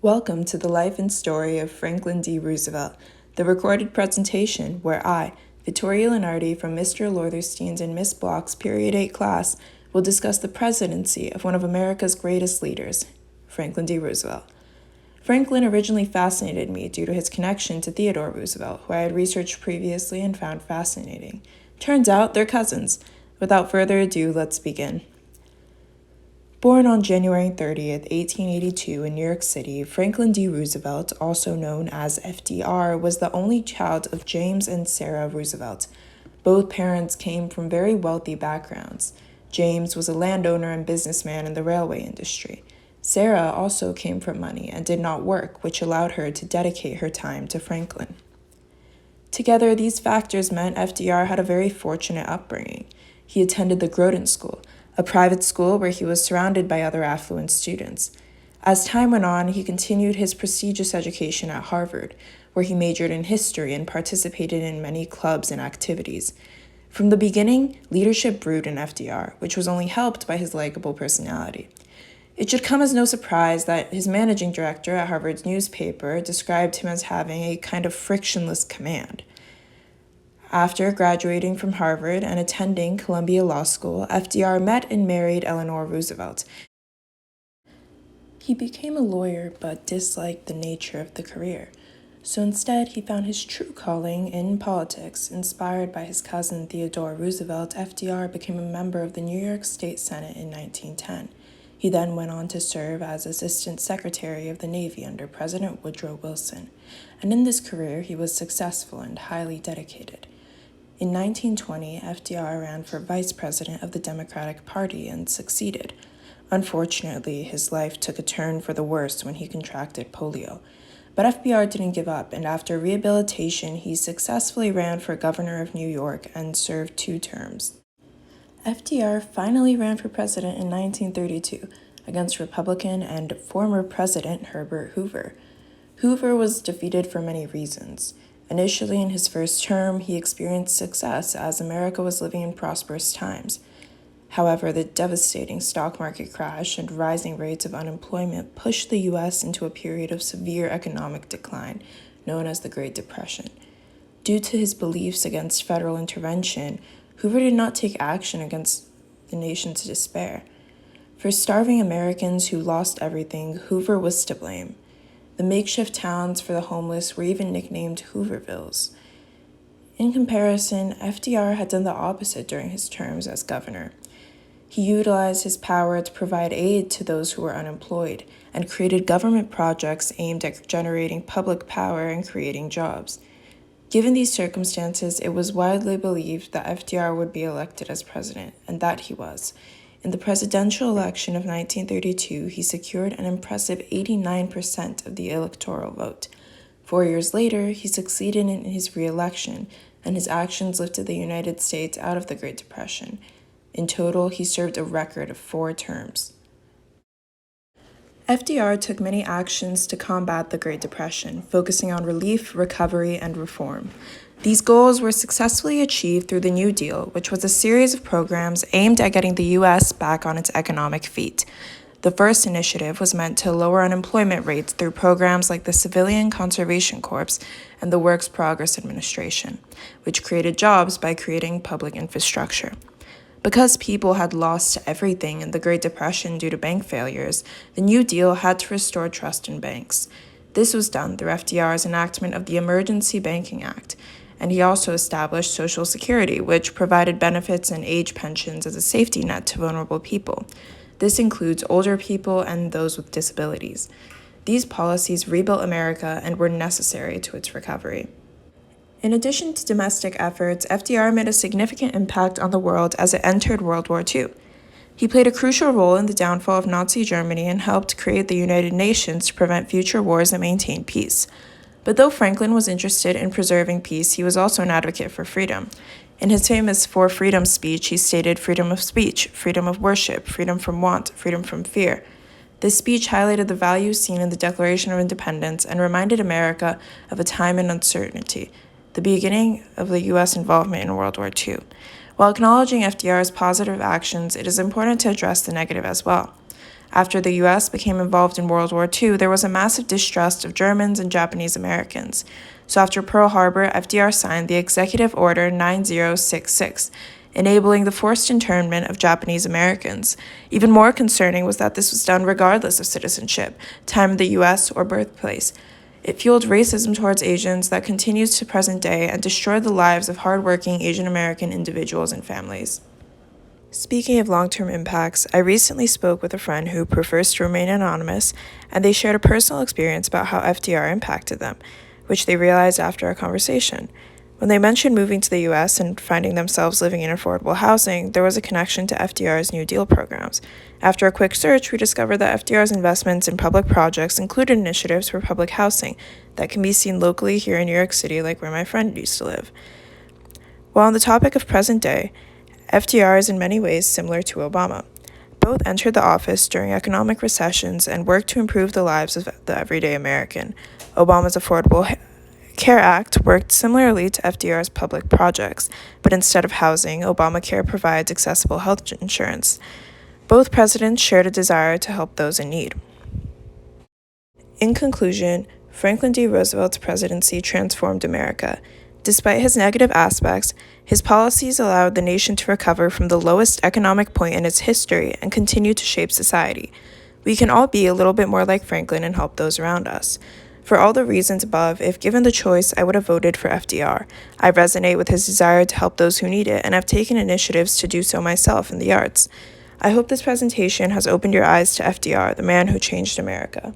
Welcome to the life and story of Franklin D. Roosevelt, the recorded presentation where I, Vittoria Lenardi from Mr. Lotherstein's and Miss Block's Period 8 class, will discuss the presidency of one of America's greatest leaders, Franklin D. Roosevelt. Franklin originally fascinated me due to his connection to Theodore Roosevelt, who I had researched previously and found fascinating. Turns out they're cousins. Without further ado, let's begin. Born on January 30th, 1882 in New York City, Franklin D. Roosevelt, also known as FDR, was the only child of James and Sarah Roosevelt. Both parents came from very wealthy backgrounds. James was a landowner and businessman in the railway industry. Sarah also came from money and did not work, which allowed her to dedicate her time to Franklin. Together, these factors meant FDR had a very fortunate upbringing. He attended the Groton School, a private school where he was surrounded by other affluent students. As time went on, he continued his prestigious education at Harvard, where he majored in history and participated in many clubs and activities. From the beginning, leadership brewed in FDR, which was only helped by his likable personality. It should come as no surprise that his managing director at Harvard's newspaper described him as having a kind of frictionless command. After graduating from Harvard and attending Columbia Law School, FDR met and married Eleanor Roosevelt. He became a lawyer but disliked the nature of the career, so instead he found his true calling in politics. Inspired by his cousin Theodore Roosevelt, FDR became a member of the New York State Senate in 1910. He then went on to serve as Assistant Secretary of the Navy under President Woodrow Wilson, and in this career he was successful and highly dedicated. In 1920, FDR ran for vice president of the Democratic Party and succeeded. Unfortunately, his life took a turn for the worse when he contracted polio. But FDR didn't give up, and after rehabilitation, he successfully ran for governor of New York and served 2 terms. FDR finally ran for president in 1932 against Republican and former President Herbert Hoover. Hoover was defeated for many reasons. Initially, in his first term, he experienced success as America was living in prosperous times. However, the devastating stock market crash and rising rates of unemployment pushed the U.S. into a period of severe economic decline, known as the Great Depression. Due to his beliefs against federal intervention, Hoover did not take action against the nation's despair. For starving Americans who lost everything, Hoover was to blame. The makeshift towns for the homeless were even nicknamed Hoovervilles. In comparison, FDR had done the opposite during his terms as governor. He utilized his power to provide aid to those who were unemployed and created government projects aimed at generating public power and creating jobs. Given these circumstances, it was widely believed that FDR would be elected as president, and that he was. In the presidential election of 1932, he secured an impressive 89% of the electoral vote. 4 years later, he succeeded in his re-election, and his actions lifted the United States out of the Great Depression. In total, he served a record of 4 terms. FDR took many actions to combat the Great Depression, focusing on relief, recovery, and reform. These goals were successfully achieved through the New Deal, which was a series of programs aimed at getting the U.S. back on its economic feet. The first initiative was meant to lower unemployment rates through programs like the Civilian Conservation Corps and the Works Progress Administration, which created jobs by creating public infrastructure. Because people had lost everything in the Great Depression due to bank failures, the New Deal had to restore trust in banks. This was done through FDR's enactment of the Emergency Banking Act, and he also established Social Security, which provided benefits and age pensions as a safety net to vulnerable people. This includes older people and those with disabilities. These policies rebuilt America and were necessary to its recovery. In addition to domestic efforts, FDR made a significant impact on the world as it entered World War II. He played a crucial role in the downfall of Nazi Germany and helped create the United Nations to prevent future wars and maintain peace. But though Franklin was interested in preserving peace, he was also an advocate for freedom. In his famous For Freedom speech, he stated freedom of speech, freedom of worship, freedom from want, freedom from fear. This speech highlighted the values seen in the Declaration of Independence and reminded America of a time in uncertainty, the beginning of the U.S. involvement in World War II. While acknowledging FDR's positive actions, it is important to address the negative as well. After the U.S. became involved in World War II, there was a massive distrust of Germans and Japanese Americans. So after Pearl Harbor, FDR signed the Executive Order 9066, enabling the forced internment of Japanese Americans. Even more concerning was that this was done regardless of citizenship, time in the U.S., or birthplace. It fueled racism towards Asians that continues to present day and destroyed the lives of hardworking Asian American individuals and families. Speaking of long-term impacts, I recently spoke with a friend who prefers to remain anonymous, and they shared a personal experience about how FDR impacted them, which they realized after our conversation. When they mentioned moving to the U.S. and finding themselves living in affordable housing, there was a connection to FDR's New Deal programs. After a quick search, we discovered that FDR's investments in public projects included initiatives for public housing that can be seen locally here in New York City, like where my friend used to live. While on the topic of present day, FDR is in many ways similar to Obama. Both entered the office during economic recessions and worked to improve the lives of the everyday American. Obama's Affordable Care Act worked similarly to FDR's public projects, but instead of housing, Obamacare provides accessible health insurance. Both presidents shared a desire to help those in need. In conclusion, Franklin D. Roosevelt's presidency transformed America. Despite his negative aspects, his policies allowed the nation to recover from the lowest economic point in its history and continue to shape society. We can all be a little bit more like Franklin and help those around us. For all the reasons above, if given the choice, I would have voted for FDR. I resonate with his desire to help those who need it and have taken initiatives to do so myself in the arts. I hope this presentation has opened your eyes to FDR, the man who changed America.